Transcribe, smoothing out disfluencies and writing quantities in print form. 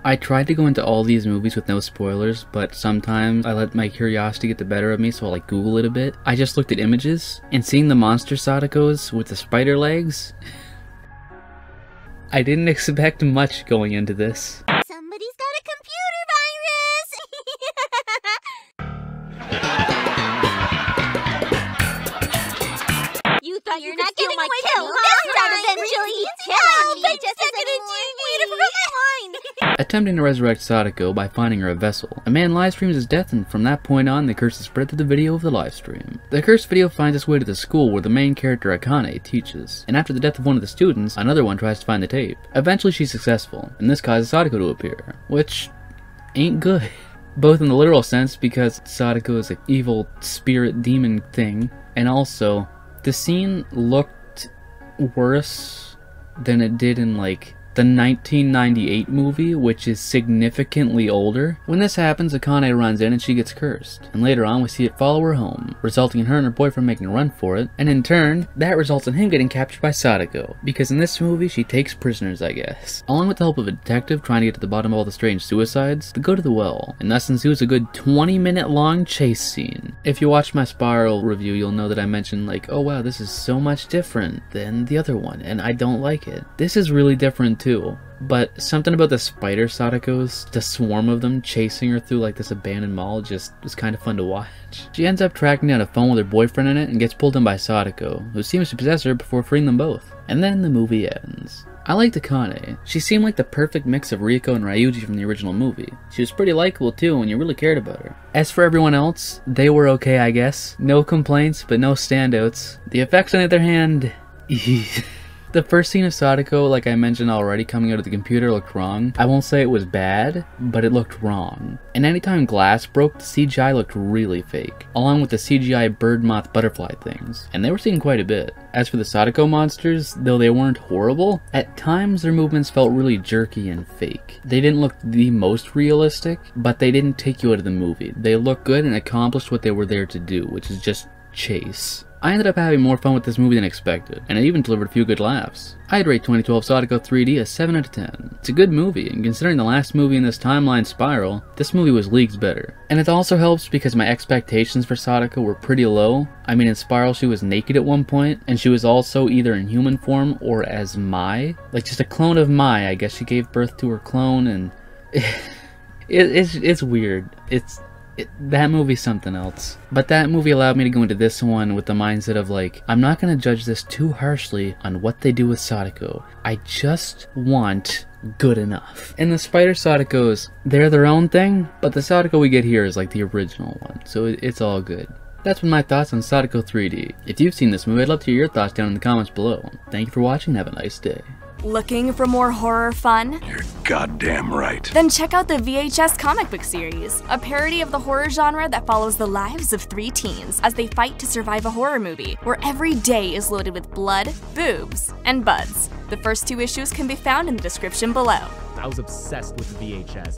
I tried to go into all these movies with no spoilers, but sometimes I let my curiosity get the better of me, so I'll like Google it a bit. I just looked at images, and seeing the monster Sadakos with the spider legs, I didn't expect much going into this. Somebody's got a computer virus! You thought you could steal my kill, huh? Eventually, Attempting to resurrect Sadako by finding her a vessel, a man live streams his death, and from that point on, the curse is spread through the video of the live stream. The cursed video finds its way to the school where the main character Akane teaches, and after the death of one of the students, another one tries to find the tape. Eventually she's successful, and this causes Sadako to appear, which ain't good. Both in the literal sense, because Sadako is an evil spirit demon thing, and also, the scene looked worse than it did in like the 1998 movie, which is significantly older. When this happens, Akane runs in and she gets cursed, and later on we see it follow her home, resulting in her and her boyfriend making a run for it, and in turn, that results in him getting captured by Sadako, because in this movie she takes prisoners, I guess. Along with the help of a detective trying to get to the bottom of all the strange suicides, they go to the well, and thus ensues a good 20-minute long chase scene. If you watch my Spiral review, you'll know that I mentioned like, oh wow, this is so much different than the other one, and I don't like it. This is really different too. But something about the spider Sadakos, the swarm of them chasing her through like this abandoned mall, just was kind of fun to watch. She ends up tracking down a phone with her boyfriend in it and gets pulled in by Sadako, who seems to possess her before freeing them both. And then the movie ends. I liked Akane. She seemed like the perfect mix of Riko and Ryuji from the original movie. She was pretty likable too, and you really cared about her. As for everyone else, they were okay, I guess. No complaints, but no standouts. The effects on the other hand, the first scene of Sadako, like I mentioned already, coming out of the computer looked wrong. I won't say it was bad, but it looked wrong. And anytime glass broke, the CGI looked really fake, along with the CGI bird moth butterfly things, and they were seen quite a bit. As for the Sadako monsters, though they weren't horrible, at times their movements felt really jerky and fake. They didn't look the most realistic, but they didn't take you out of the movie. They looked good and accomplished what they were there to do, which is just chase. I ended up having more fun with this movie than expected, and it even delivered a few good laughs. I'd rate 2012 Sadako 3D a 7 out of 10. It's a good movie, and considering the last movie in this timeline Spiral, this movie was leagues better. And it also helps because my expectations for Sadako were pretty low. I mean, in Spiral she was naked at one point, and she was also either in human form or as Mai. Like just a clone of Mai. I guess she gave birth to her clone, and it's weird. That movie's something else. But that movie allowed me to go into this one with the mindset of like, I'm not gonna judge this too harshly on what they do with Sadako. I just want good enough. And the spider Sadakos, they're their own thing, but the Sadako we get here is like the original one, so it's all good. That's been my thoughts on Sadako 3D. If you've seen this movie, I'd love to hear your thoughts down in the comments below. Thank you for watching, have a nice day. Looking for more horror fun? You're goddamn right. Then check out the VHS comic book series, a parody of the horror genre that follows the lives of 3 teens as they fight to survive a horror movie, where every day is loaded with blood, boobs, and buds. The first 2 issues can be found in the description below. I was obsessed with the VHS.